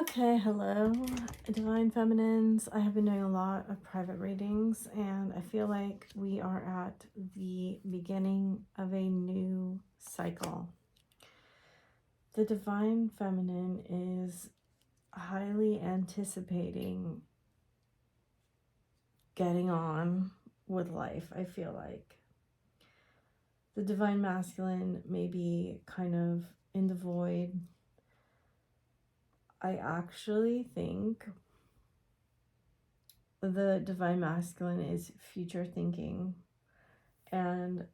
Okay, hello, Divine Feminines. I have been doing a lot of private readings, and I feel like we are at the beginning of a new cycle. The Divine Feminine is highly anticipating getting on with life, I feel like. The Divine Masculine may be kind of in the void. I actually think the Divine Masculine is future thinking, and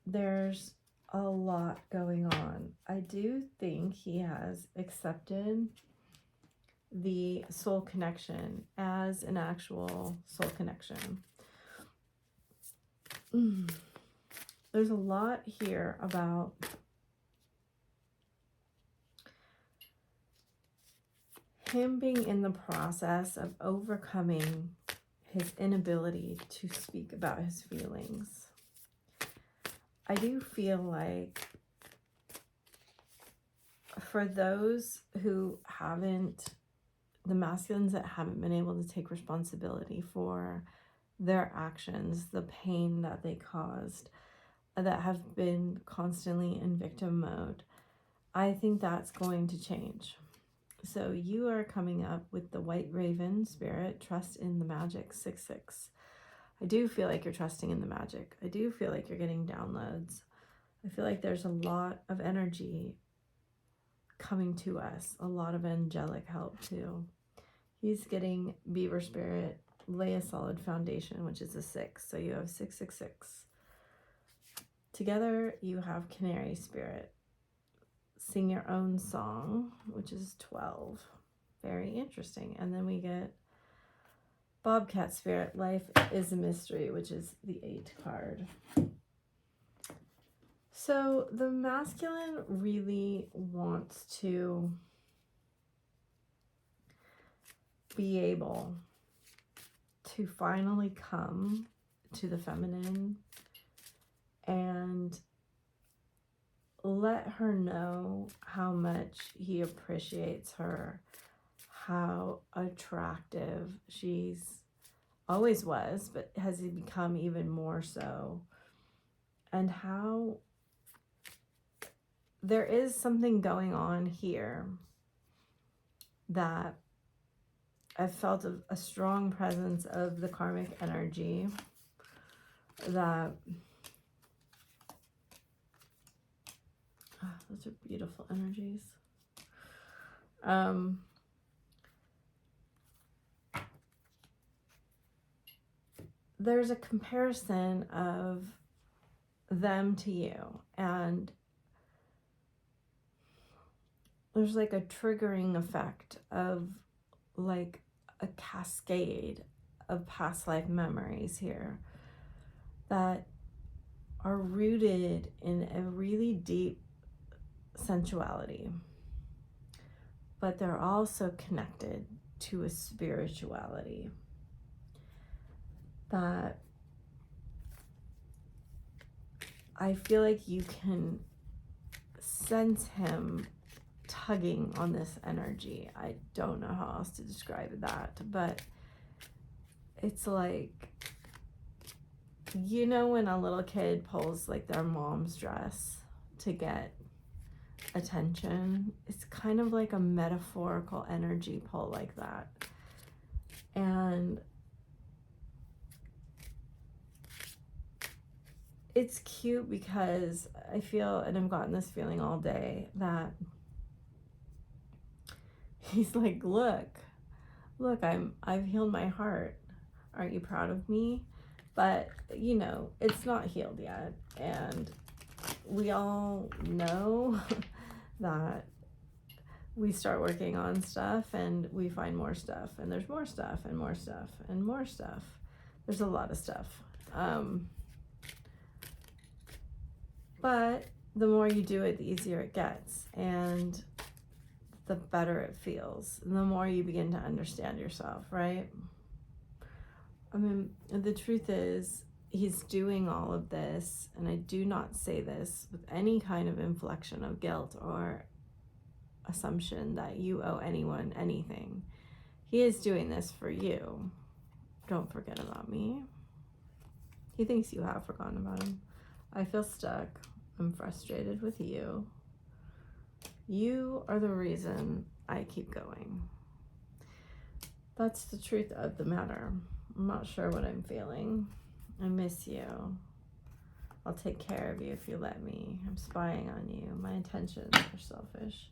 there's a lot going on. I do think he has accepted the soul connection as an actual soul connection. There's a lot here about him being in the process of overcoming his inability to speak about his feelings. I do feel like for those who haven't, the masculines that haven't been able to take responsibility for their actions, the pain that they caused, that have been constantly in victim mode, I think that's going to change. So you are coming up with the White Raven Spirit, trust in the magic, 6/6. I do feel like you're trusting in the magic. I do feel like you're getting downloads. I feel like there's a lot of energy coming to us, a lot of angelic help too. He's getting Beaver Spirit, lay a solid foundation, which is a 6. So you have 666. Together you have Canary Spirit, sing your own song, which is 12. Very interesting. And then we get Bobcat Spirit, life is a mystery, which is the 8 card. So the masculine really wants to be able to finally come to the feminine and let her know how much he appreciates her, how attractive she's always was, but has become even more so, and how there is something going on here that I felt a strong presence of the karmic energy that those are beautiful energies. There's a comparison of them to you, and there's like a triggering effect of like a cascade of past life memories here that are rooted in a really deep sensuality, but they're also connected to a spirituality that I feel like you can sense him tugging on this energy. I don't know how else to describe that, but it's like, you know, when a little kid pulls like their mom's dress to get attention, it's kind of like a metaphorical energy pull like that. And it's cute because I feel, and I've gotten this feeling all day, that he's like, look, I've healed my heart. Aren't you proud of me? But, you know, it's not healed yet. And we all know that we start working on stuff and we find more stuff, and there's more stuff and more stuff and more stuff. There's a lot of stuff. But the more you do it, the easier it gets, and the better it feels, and the more you begin to understand yourself, right? I mean, the truth is, he's doing all of this, and I do not say this with any kind of inflection of guilt or assumption that you owe anyone anything. He is doing this for you. Don't forget about me. He thinks you have forgotten about him. I feel stuck. I'm frustrated with you. You are the reason I keep going. That's the truth of the matter. I'm not sure what I'm feeling. I miss you. I'll take care of you if you let me. I'm spying on you. My intentions are selfish.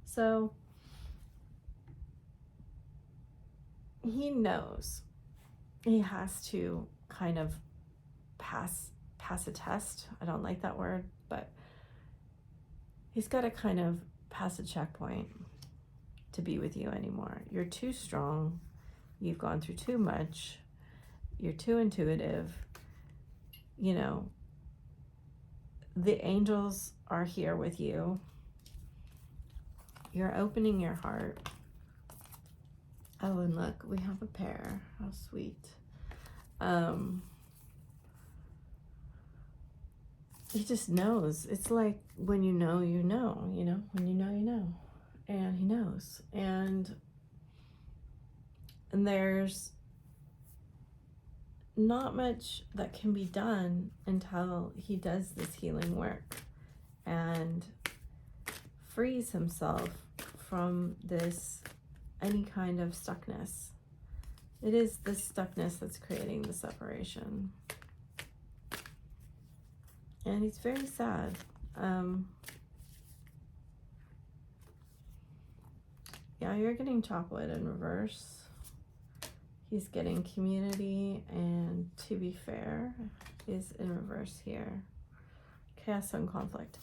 So he knows he has to kind of pass a test. I don't like that word, but he's got to kind of pass a checkpoint to be with you anymore. You're too strong. You've gone through too much. You're too intuitive. You know, the angels are here with you. You're opening your heart. Oh, and look, we have a pair. How sweet. He just knows. It's like when you know, when you know, you know. And he knows. And there's not much that can be done until he does this healing work and frees himself from this, any kind of stuckness. It is this stuckness that's creating the separation. And he's very sad. Yeah, you're getting chocolate in reverse. He's getting community, and to be fair, is in reverse here. Chaos and conflict.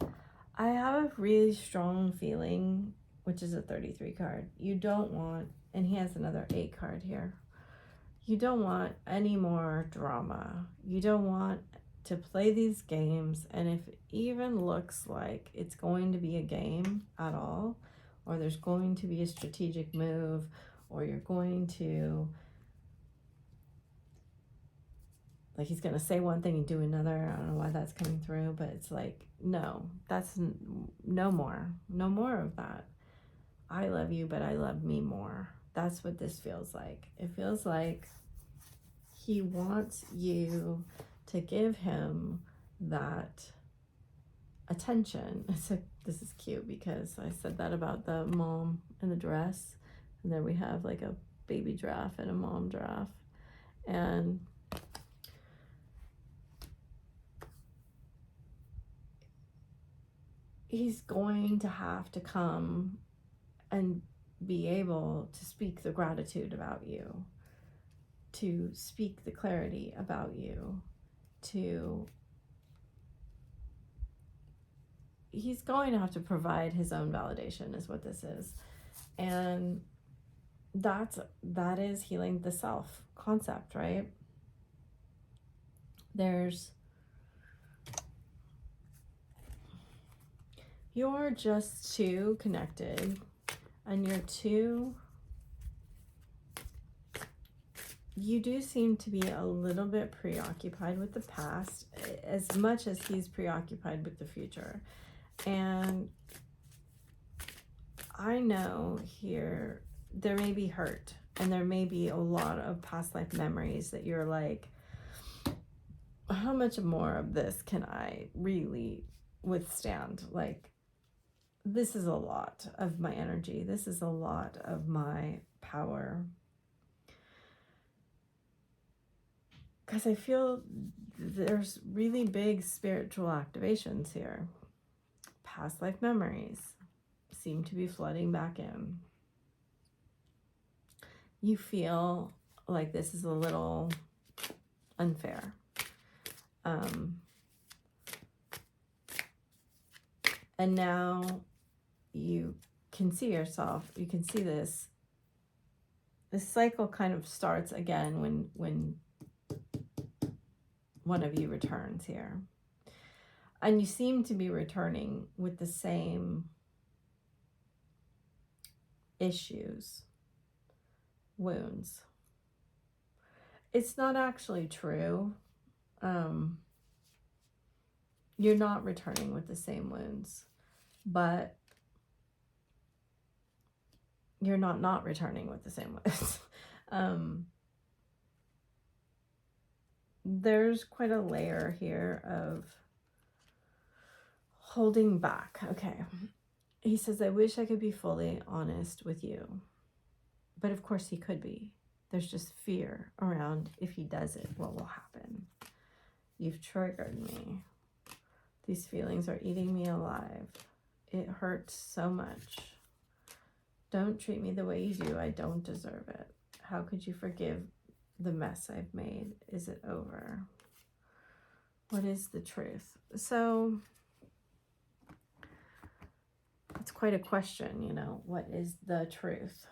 I have a really strong feeling, which is a 33 card. You don't want, and he has another 8 card here. You don't want any more drama. You don't want to play these games, and if it even looks like it's going to be a game at all, or there's going to be a strategic move, or you're going to, like, he's going to say one thing and do another. I don't know why that's coming through, but it's like, no, that's no more of that. I love you, but I love me more. That's what this feels like. It feels like he wants you to give him that attention. So this is cute because I said that about the mom in the dress, and then we have like a baby giraffe and a mom giraffe, and he's going to have to come and be able to speak the gratitude about you, to speak the clarity about you, he's going to have to provide his own validation is what this is. And that is healing the self concept, right? You're just too connected, and you do seem to be a little bit preoccupied with the past as much as he's preoccupied with the future. And I know here there may be hurt, and there may be a lot of past life memories that you're like, how much more of this can I really withstand? Like, this is a lot of my energy. This is a lot of my power. Because I feel there's really big spiritual activations here. Past life memories seem to be flooding back in. You feel like this is a little unfair. And now you can see yourself, you can see this cycle kind of starts again when one of you returns here. And you seem to be returning with the same issues, wounds. It's not actually true. You're not returning with the same wounds, but you're not returning with the same ways. There's quite a layer here of holding back. Okay. He says, I wish I could be fully honest with you. But of course he could be. There's just fear around if he does it, what will happen? You've triggered me. These feelings are eating me alive. It hurts so much. Don't treat me the way you do. I don't deserve it. How could you forgive the mess I've made? Is it over? What is the truth? So it's quite a question, you know, what is the truth?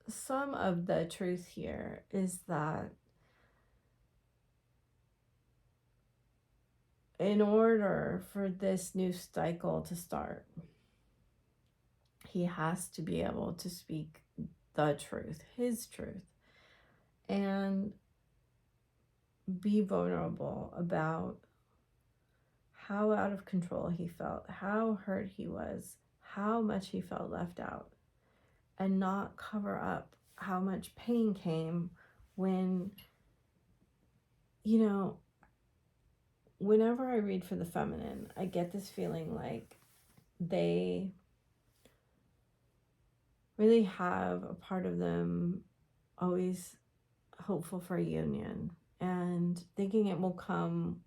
Some of the truth here is that in order for this new cycle to start, he has to be able to speak the truth, his truth, and be vulnerable about how out of control he felt, how hurt he was, how much he felt left out, and not cover up how much pain came when, you know, whenever I read for the feminine, I get this feeling like they really have a part of them always hopeful for a union and thinking it will come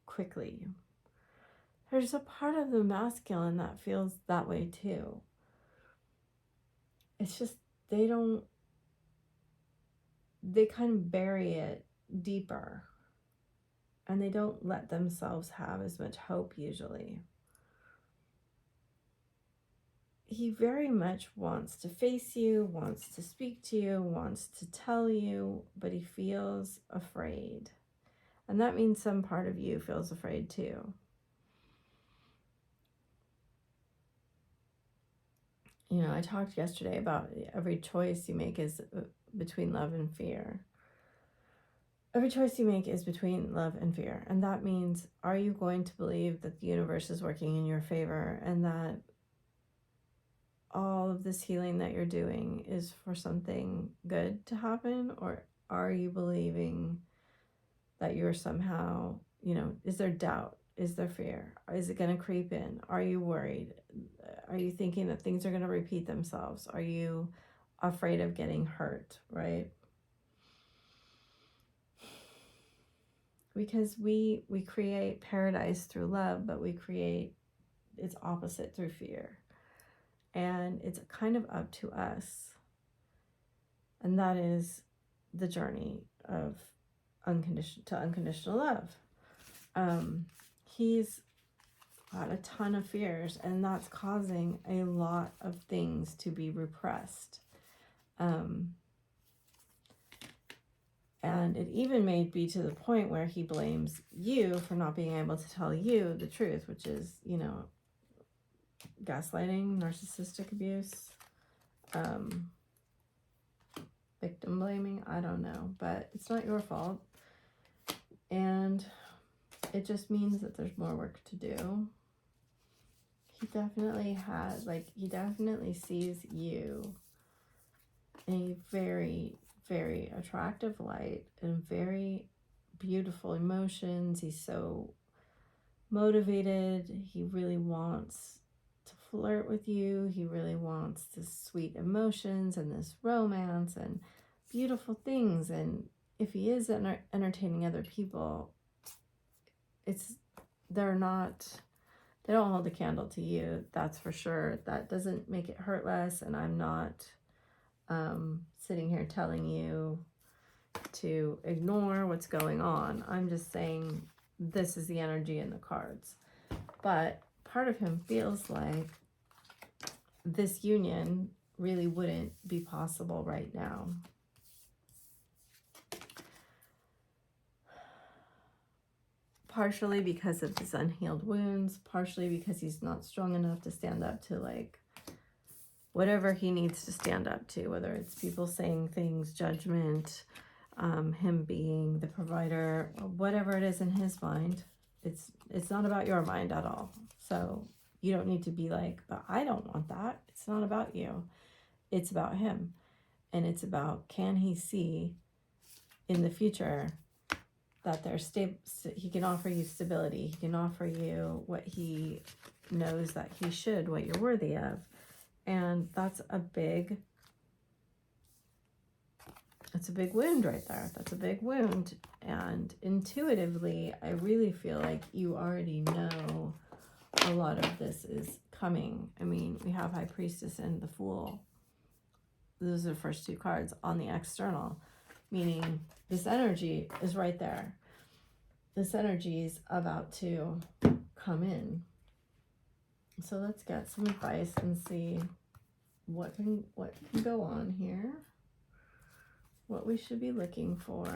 quickly. There's a part of the masculine that feels that way too. It's just they kind of bury it deeper, and they don't let themselves have as much hope usually. He very much wants to face you, wants to speak to you, wants to tell you, but he feels afraid. And that means some part of you feels afraid too. You know, I talked yesterday about every choice you make is between love and fear. Every choice you make is between love and fear. And that means, are you going to believe that the universe is working in your favor and that all of this healing that you're doing is for something good to happen? Or are you believing that you're somehow, you know, is there doubt? Is there fear? Is it going to creep in? Are you worried? Are you thinking that things are going to repeat themselves? Are you afraid of getting hurt, right? Because we create paradise through love, but we create its opposite through fear. And it's kind of up to us. And that is the journey of unconditional love. He's got a ton of fears, and that's causing a lot of things to be repressed. And it even may be to the point where he blames you for not being able to tell you the truth, which is, you know, gaslighting, narcissistic abuse, victim blaming, I don't know, but it's not your fault. And it just means that there's more work to do. He definitely he definitely sees you in a very, very attractive light and very beautiful emotions. He's so motivated. He really wants to flirt with you. He really wants this sweet emotions and this romance and beautiful things. And if he is entertaining other people, they don't hold a candle to you, that's for sure. That doesn't make it hurt less, and I'm not sitting here telling you to ignore what's going on. I'm just saying this is the energy in the cards. But part of him feels like this union really wouldn't be possible right now. Partially because of his unhealed wounds, partially because he's not strong enough to stand up to whatever he needs to stand up to, whether it's people saying things, judgment, him being the provider, whatever it is in his mind. It's not about your mind at all. So you don't need to be like, but I don't want that. It's not about you. It's about him. And it's about, can he see in the future that there's he can offer you stability. He can offer you what he knows that he should, what you're worthy of. And that's a big wound right there. That's a big wound. And intuitively, I really feel like you already know a lot of this is coming. I mean, we have High Priestess and the Fool. Those are the first two cards on the external, meaning this energy is right there. This energy is about to come in. So let's get some advice and see what can go on here. What we should be looking for.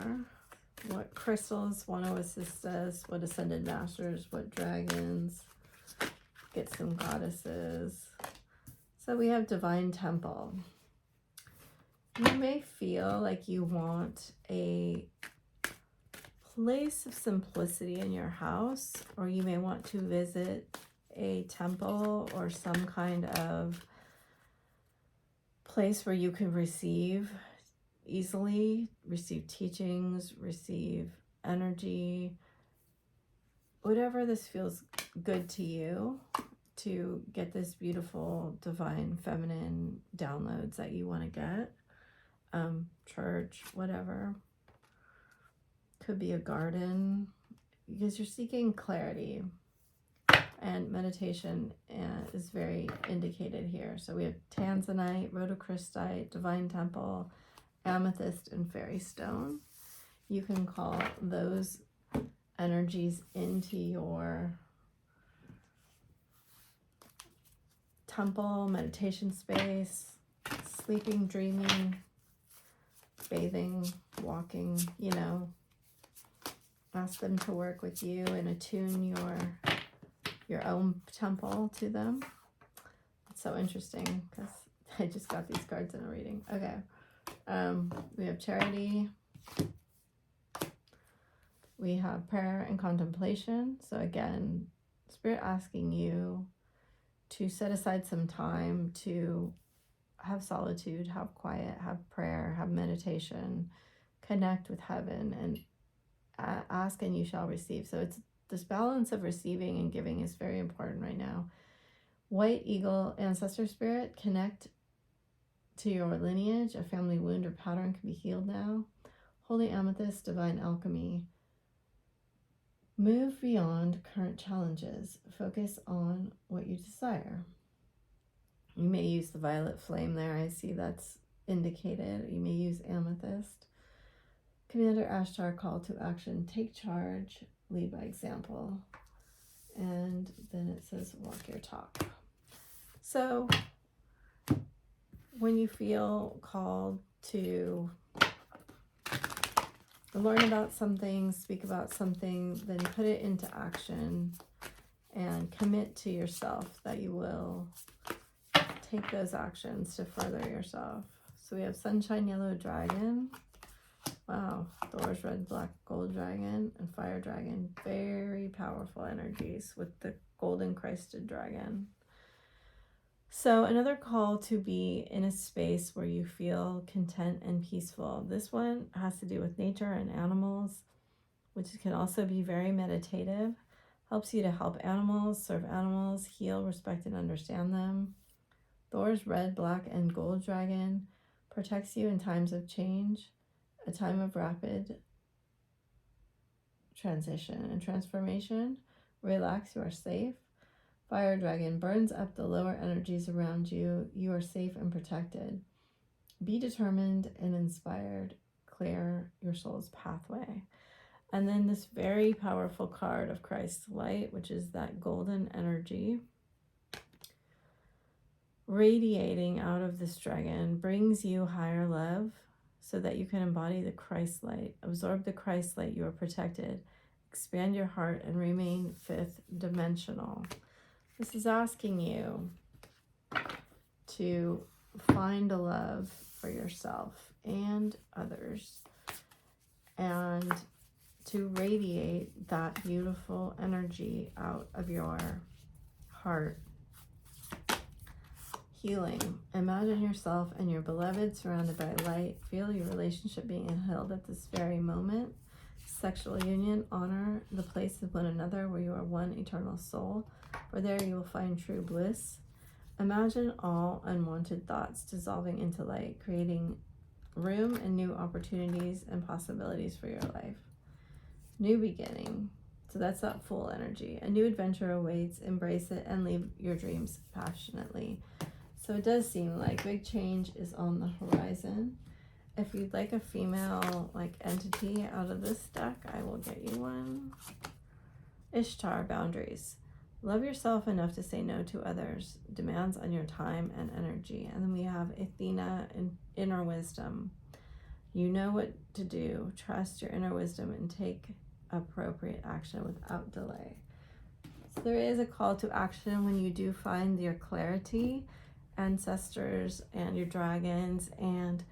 What crystals want to assist us. What ascended masters. What dragons. Get some goddesses. So we have Divine Temple. You may feel like you want a place of simplicity in your house, or you may want to visit a temple or some kind of place where you can receive easily, receive teachings, receive energy, whatever this feels good to you, to get this beautiful divine feminine downloads that you want to get. Church, whatever. Could be a garden, because you're seeking clarity, and meditation is very indicated here. So we have Tanzanite, Rhodochrosite, Divine Temple, Amethyst, and Fairy Stone. You can call those energies into your temple, meditation space, sleeping, dreaming, bathing, walking, you know. Ask them to work with you and attune your own temple to them. It's so interesting because I just got these cards in a reading. Okay. We have charity. We have prayer and contemplation. So again, Spirit asking you to set aside some time to have solitude, have quiet, have prayer, have meditation, connect with heaven, and ask and you shall receive. So it's this balance of receiving and giving is very important right now. White Eagle Ancestor Spirit, connect to your lineage. A family wound or pattern can be healed now. Holy Amethyst, Divine Alchemy. Move beyond current challenges. Focus on what you desire. You may use the Violet Flame there. I see that's indicated. You may use Amethyst. Commander Ashtar, call to action. Take charge. Lead by example. And then it says walk your talk. So when you feel called to learn about something, speak about something, then put it into action and commit to yourself that you will take those actions to further yourself. So we have Sunshine Yellow Dragon. Wow. Thor's Red Black Gold Dragon and Fire Dragon. Very powerful energies with the Golden Christed Dragon. So another call to be in a space where you feel content and peaceful. This one has to do with nature and animals, which can also be very meditative. Helps you to help animals, serve animals, heal, respect, and understand them. Thor's Red, Black, and Gold Dragon protects you in times of change, a time of rapid transition and transformation. Relax, you are safe. Fire Dragon burns up the lower energies around you. You are safe and protected. Be determined and inspired. Clear your soul's pathway. And then this very powerful card of Christ's light, which is that golden energy radiating out of this dragon, brings you higher love so that you can embody the Christ light. Absorb the Christ light. You are protected. Expand your heart and remain fifth dimensional. This is asking you to find a love for yourself and others, and to radiate that beautiful energy out of your heart. Healing. Imagine yourself and your beloved surrounded by light. Feel your relationship being held at this very moment. Sexual union. Honor the place of one another where you are one eternal soul. For there you will find true bliss. Imagine all unwanted thoughts dissolving into light, creating room and new opportunities and possibilities for your life. New beginning. So that's that full energy. A new adventure awaits. Embrace it and live your dreams passionately. So it does seem like big change is on the horizon. If you'd like a female entity out of this deck, I will get you one. Ishtar, boundaries. Love yourself enough to say no to others. Demands on your time and energy. And then we have Athena, inner wisdom. You know what to do. Trust your inner wisdom and take appropriate action without delay. So there is a call to action when you do find your clarity. Ancestors and your dragons and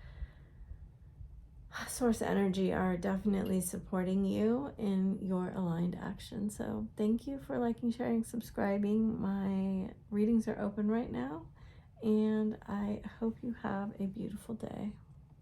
source energy are definitely supporting you in your aligned action. So thank you for liking, sharing, subscribing. My readings are open right now, and I hope you have a beautiful day.